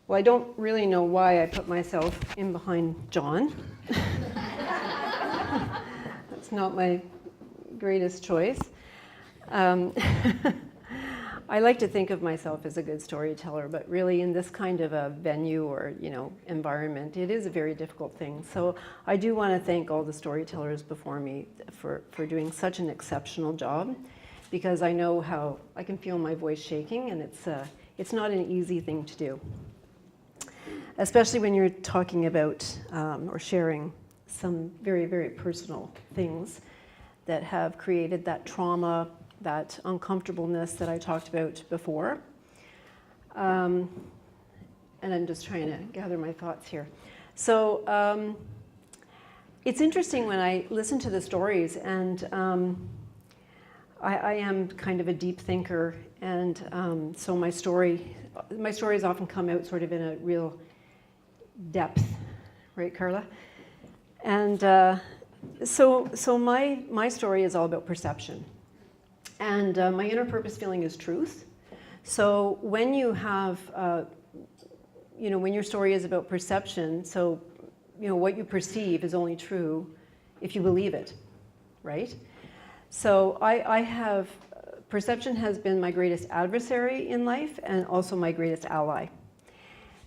Well, I don't really know why I put myself in behind John. That's not my greatest choice. I like to think of myself as a good storyteller, but really in this kind of a venue or, environment, it is a very difficult thing. So I do want to thank all the storytellers before me for doing such an exceptional job, because I know how I can feel my voice shaking, and it's not an easy thing to do, especially when you're talking about or sharing some very, very personal things that have created that trauma, that uncomfortableness that I talked about before. And I'm just trying to gather my thoughts here. So it's interesting when I listen to the stories, and I am kind of a deep thinker, and so my stories often come out sort of in a real depth, right, Carla? And so my story is all about perception. And my inner purpose feeling is truth. So when you have, when your story is about perception, so, what you perceive is only true if you believe it, right? So I have, perception has been my greatest adversary in life and also my greatest ally.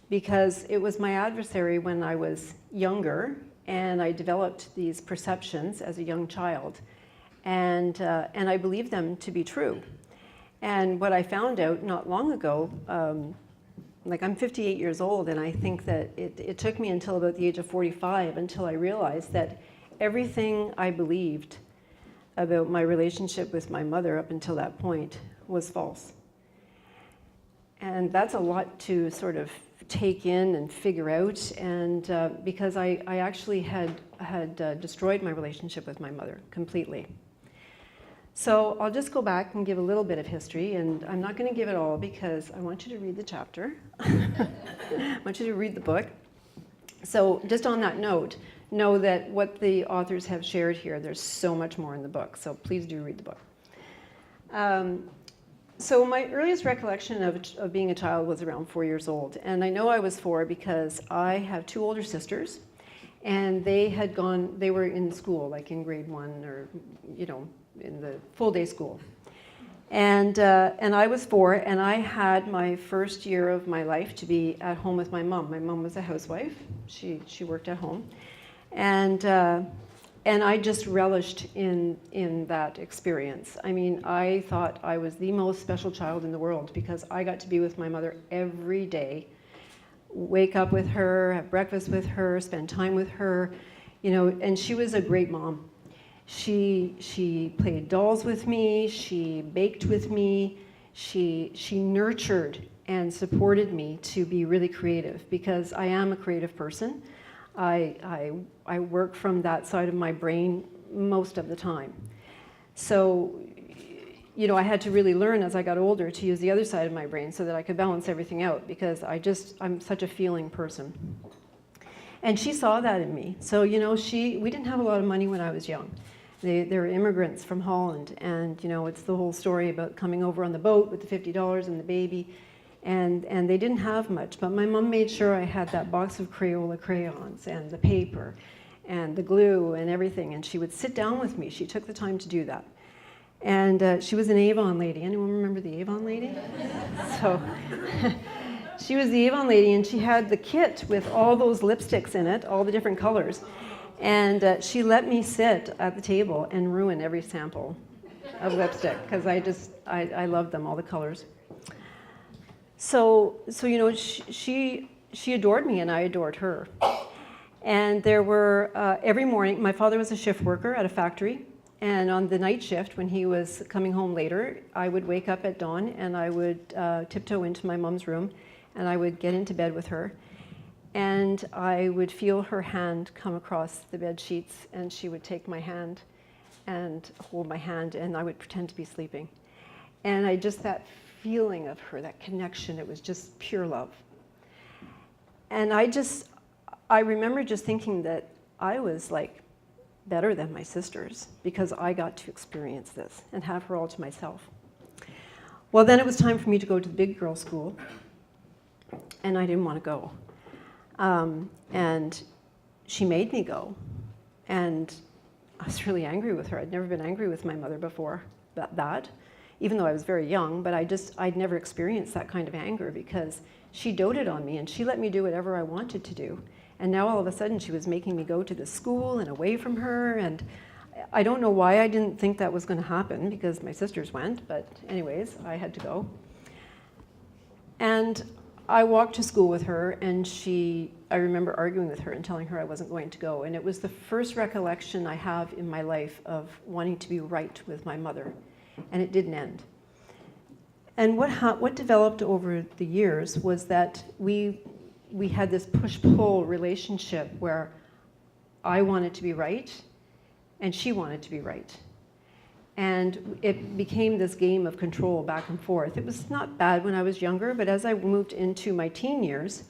Because it was my adversary when I was younger, and I developed these perceptions as a young child. And I believed them to be true. And what I found out not long ago, I'm 58 years old, and I think that it took me until about the age of 45 until I realized that everything I believed about my relationship with my mother up until that point was false. And that's a lot to sort of take in and figure out, and because I actually had destroyed my relationship with my mother completely. So I'll just go back and give a little bit of history, and I'm not going to give it all because I want you to read the chapter. I want you to read the book. So just on that note, know that what the authors have shared here, there's so much more in the book, so please do read the book. So my earliest recollection of being a child was around 4 years old, and I know I was 4 because I have 2 older sisters, and they were in school, like in grade 1 or, in the full day school. And I was 4, and I had my first year of my life to be at home with my mom. My mom was a housewife. She worked at home. And I just relished in that experience. I mean, I thought I was the most special child in the world because I got to be with my mother every day, wake up with her, have breakfast with her, spend time with her, and she was a great mom. She played dolls with me, she baked with me, she nurtured and supported me to be really creative because I am a creative person. I work from that side of my brain most of the time. So, I had to really learn as I got older to use the other side of my brain so that I could balance everything out because I'm such a feeling person. And she saw that in me. So, we didn't have a lot of money when I was young. They were immigrants from Holland, and, it's the whole story about coming over on the boat with the $50 and the baby. And they didn't have much, but my mom made sure I had that box of Crayola crayons and the paper and the glue and everything, and she would sit down with me. She took the time to do that. And she was an Avon lady. Anyone remember the Avon lady? So she was the Avon lady, and she had the kit with all those lipsticks in it, all the different colors. And she let me sit at the table and ruin every sample of lipstick because I loved them, all the colors. So she adored me and I adored her. And there were, every morning, my father was a shift worker at a factory, and on the night shift when he was coming home later, I would wake up at dawn and I would tiptoe into my mom's room and I would get into bed with her. And I would feel her hand come across the bed sheets, and she would take my hand and hold my hand, and I would pretend to be sleeping. And that feeling of her, that connection, it was just pure love. And I remember just thinking that I was like better than my sisters because I got to experience this and have her all to myself. Well, then it was time for me to go to the big girl school. and I didn't want to go. And she made me go. And I was really angry with her. I'd never been angry with my mother before, even though I was very young, but I'd never experienced that kind of anger because she doted on me and she let me do whatever I wanted to do. And now all of a sudden she was making me go to the school and away from her, and I don't know why I didn't think that was going to happen because my sisters went, but anyways, I had to go. And I walked to school with her, and I remember arguing with her and telling her I wasn't going to go. And it was the first recollection I have in my life of wanting to be right with my mother, and it didn't end. And what developed over the years was that we had this push-pull relationship where I wanted to be right, and she wanted to be right. And it became this game of control back and forth. It was not bad when I was younger, but as I moved into my teen years,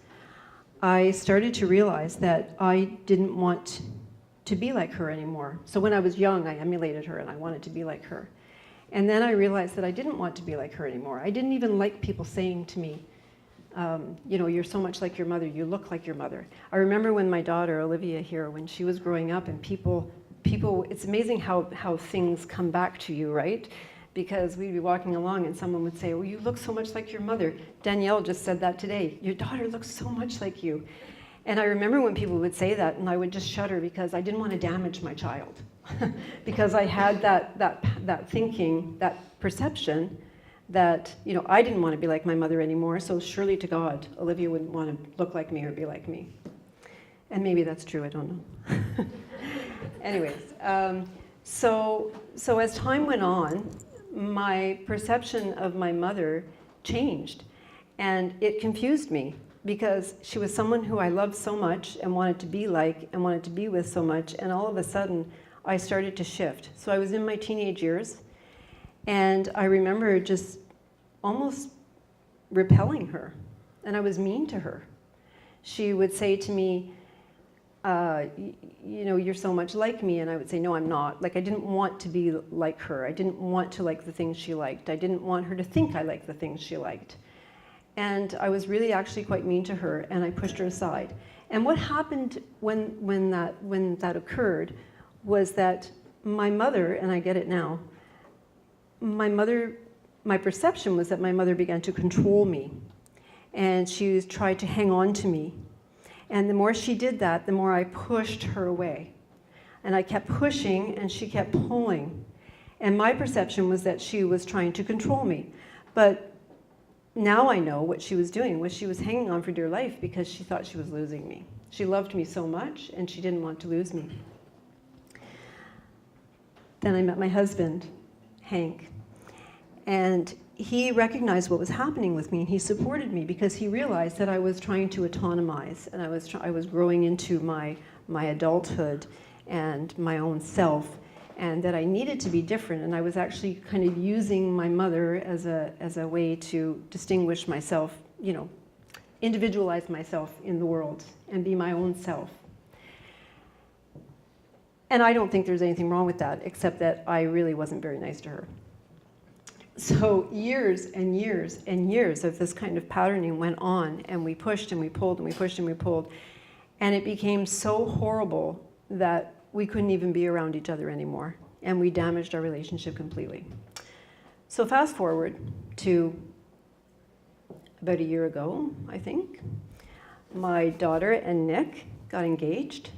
I started to realize that I didn't want to be like her anymore. So when I was young, I emulated her and I wanted to be like her. And then I realized that I didn't want to be like her anymore. I didn't even like people saying to me, you know, you're so much like your mother, you look like your mother. I remember when my daughter, Olivia here, when she was growing up, and people, it's amazing how things come back to you, right? Because we'd be walking along and someone would say, well, you look so much like your mother. Danielle just said that today. Your daughter looks so much like you. And I remember when people would say that, and I would just shudder because I didn't want to damage my child. Because I had that thinking, that perception that, you know, I didn't want to be like my mother anymore, so surely to God, Olivia wouldn't want to look like me or be like me. And maybe that's true, I don't know. Anyways, so as time went on, my perception of my mother changed, and it confused me because she was someone who I loved so much and wanted to be like and wanted to be with so much, and all of a sudden I started to shift. So I was in my teenage years, and I remember just almost repelling her, and I was mean to her. She would say to me, you know, you're so much like me, and I would say, no, I'm not. Like, I didn't want to be like her. I didn't want to like the things she liked. I didn't want her to think I liked the things she liked. And I was really actually quite mean to her, and I pushed her aside. And what happened when that occurred was that my mother, and I get it now, my perception was that my mother began to control me, and she tried to hang on to me. And the more she did that, the more I pushed her away. And I kept pushing, and she kept pulling. And my perception was that she was trying to control me. But now I know what she was doing was she was hanging on for dear life because she thought she was losing me. She loved me so much, and she didn't want to lose me. Then I met my husband, Hank, and he recognized what was happening with me, and he supported me because he realized that I was trying to autonomize, and I was growing into my adulthood and my own self, and that I needed to be different, and I was actually kind of using my mother as a way to distinguish myself, you know, individualize myself in the world and be my own self. And I don't think there's anything wrong with that, except that I really wasn't very nice to her. So years and years and years of this kind of patterning went on, and we pushed and we pulled and we pushed and we pulled, and it became so horrible that we couldn't even be around each other anymore, and we damaged our relationship completely. So fast forward to about a year ago, I think, my daughter and Nick got engaged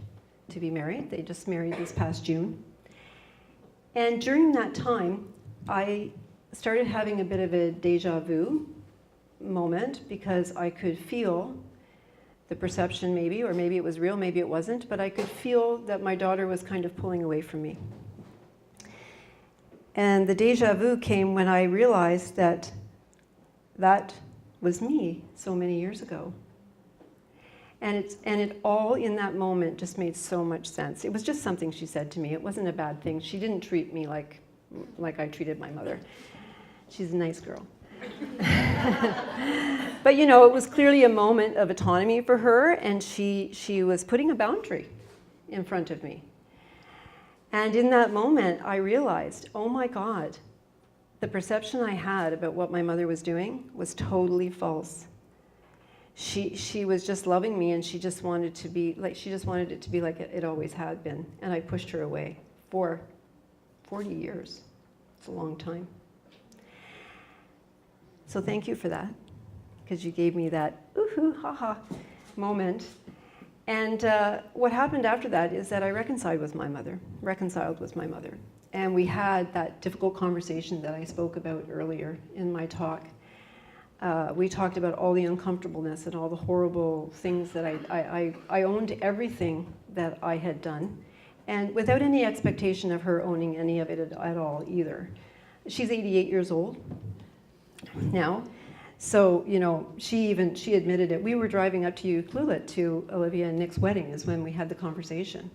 to be married. They just married this past June. And during that time, I started having a bit of a deja vu moment because I could feel the perception maybe, or maybe it was real, maybe it wasn't, but I could feel that my daughter was kind of pulling away from me. And the deja vu came when I realized that that was me so many years ago. And it all in that moment just made so much sense. It was just something she said to me. It wasn't a bad thing. She didn't treat me like I treated my mother. She's a nice girl. But you know, it was clearly a moment of autonomy for her, and she was putting a boundary in front of me. And in that moment, I realized, oh my God, the perception I had about what my mother was doing was totally false. she was just loving me, and she just wanted it to be like it always had been. And I pushed her away for 40 years. It's a long time. So thank you for that, because you gave me that ooh-hoo, ha-ha moment. And what happened after that is that I reconciled with my mother. And we had that difficult conversation that I spoke about earlier in my talk. We talked about all the uncomfortableness and all the horrible things that I owned everything that I had done, and without any expectation of her owning any of it at all either. She's 88 years old now. So, you know, she admitted it. We were driving up to Ucluelet to Olivia and Nick's wedding is when we had the conversation.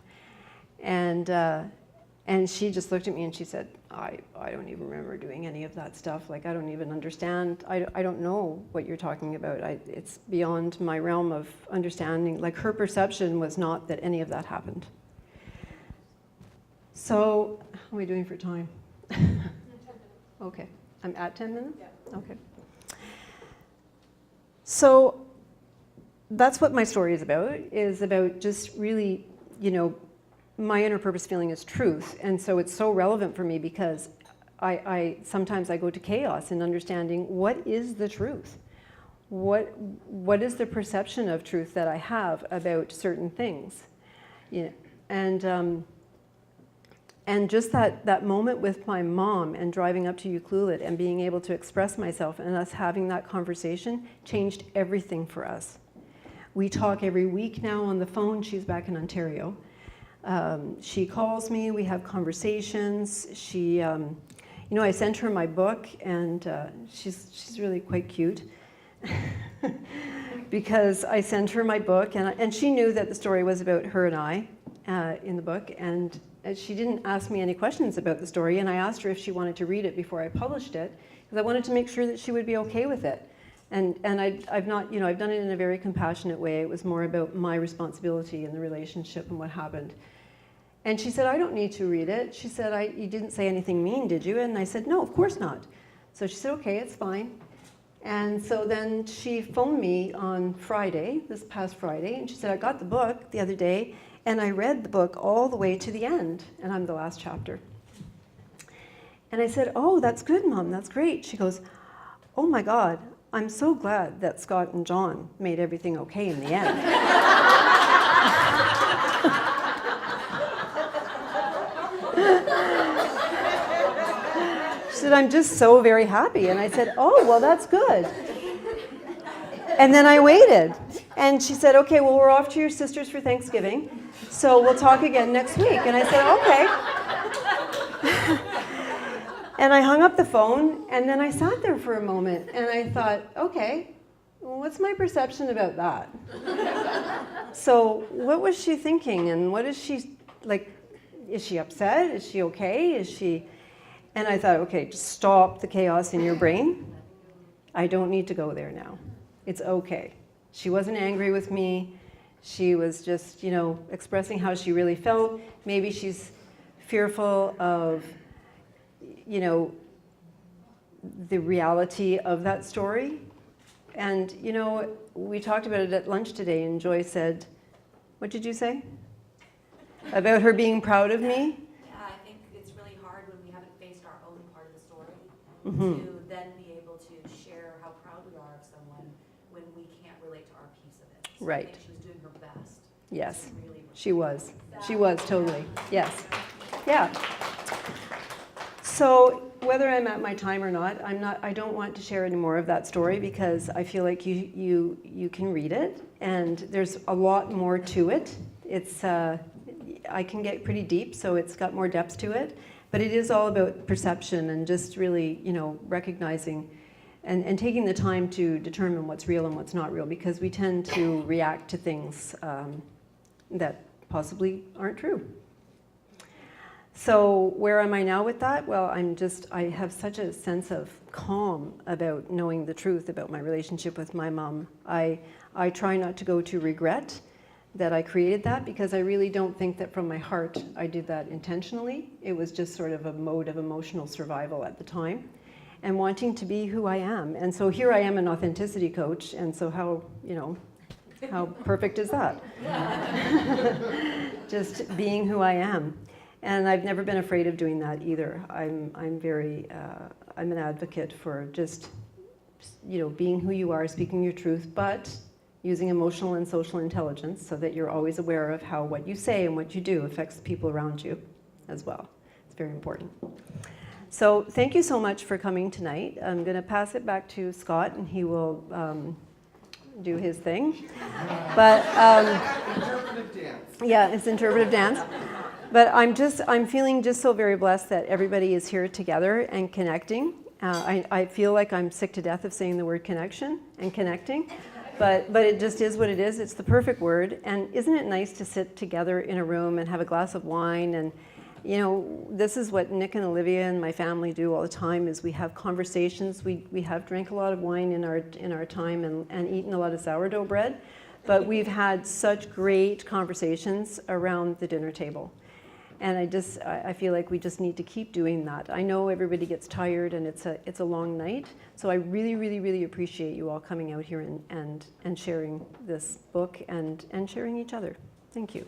And she just looked at me and she said, I don't even remember doing any of that stuff. Like, I don't even understand. I don't know what you're talking about. It's beyond my realm of understanding. Like, her perception was not that any of that happened. So, how are we doing for time? 10 minutes. Okay. I'm at 10 minutes? Yeah. Okay. So that's what my story is about just really, you know, my inner purpose feeling is truth. And so it's so relevant for me because sometimes I go to chaos in understanding what is the truth? What is the perception of truth that I have about certain things? You know, and just that moment with my mom and driving up to Ucluelet and being able to express myself and us having that conversation changed everything for us. We talk every week now on the phone. She's back in Ontario. She calls me, we have conversations. She, you know, I sent her my book, and she's really quite cute. Because I sent her my book, and she knew that the story was about her and I in the book, and she didn't ask me any questions about the story, and I asked her if she wanted to read it before I published it, because I wanted to make sure that she would be okay with it. And I've not, you know, I've done it in a very compassionate way. It was more about my responsibility in the relationship and what happened. And she said, I don't need to read it. She said, you didn't say anything mean, did you? And I said, no, of course not. So she said, okay, it's fine. And so then she phoned me on Friday, this past Friday, and she said, I got the book the other day, and I read the book all the way to the end, and I'm the last chapter. And I said, oh, that's good, Mom, that's great. She goes, oh my God, I'm so glad that Scott and John made everything okay in the end. She said, I'm just so very happy. And I said, oh, well, that's good. And then I waited. And she said, okay, well, we're off to your sister's for Thanksgiving, so we'll talk again next week. And I said, okay. And I hung up the phone, and then I sat there for a moment, and I thought, okay, well, what's my perception about that? So what was she thinking, and what is she, like, is she upset? Is she okay? Is she... And I thought, okay, just stop the chaos in your brain. I don't need to go there now. It's okay. She wasn't angry with me. She was just, you know, expressing how she really felt. Maybe she's fearful of, you know, the reality of that story. And, you know, we talked about it at lunch today, and Joy said, what did you say? About her being proud of me? Yeah, I think it's really hard when we haven't faced our own part of the story to then be able to share how proud we are of someone when we can't relate to our piece of it. So right. I think she was doing her best. Yes, really she was. She was, totally. Yes. Yeah. So whether I'm at my time or not, I don't want to share any more of that story because I feel like you can read it, and there's a lot more to it. It's I can get pretty deep, so it's got more depth to it, but it is all about perception and just really, you know, recognizing and taking the time to determine what's real and what's not real, because we tend to react to things that possibly aren't true. So where am I now with that? Well, I have such a sense of calm about knowing the truth about my relationship with my mom. I try not to go to regret that I created that, because I really don't think that from my heart I did that intentionally. It was just sort of a mode of emotional survival at the time. and wanting to be who I am. And so here I am, an authenticity coach, and so how, how perfect is that? Just being who I am. And I've never been afraid of doing that either. I'm an advocate for just, being who you are, speaking your truth, but using emotional and social intelligence so that you're always aware of how what you say and what you do affects the people around you as well. It's very important. So thank you so much for coming tonight. I'm going to pass it back to Scott, and he will do his thing. But Interpretive dance. yeah, it's interpretive dance. But I'm feeling just so very blessed that everybody is here together and connecting. I feel like I'm sick to death of saying the word connection and connecting, but it just is what it is. It's the perfect word. And isn't it nice to sit together in a room and have a glass of wine? And this is what Nick and Olivia and my family do all the time, is we have conversations. We have drank a lot of wine in our time and eaten a lot of sourdough bread, but we've had such great conversations around the dinner table. And I feel like we just need to keep doing that. I know everybody gets tired and it's a long night, so I really, really, really appreciate you all coming out here and sharing this book and sharing each other. Thank you.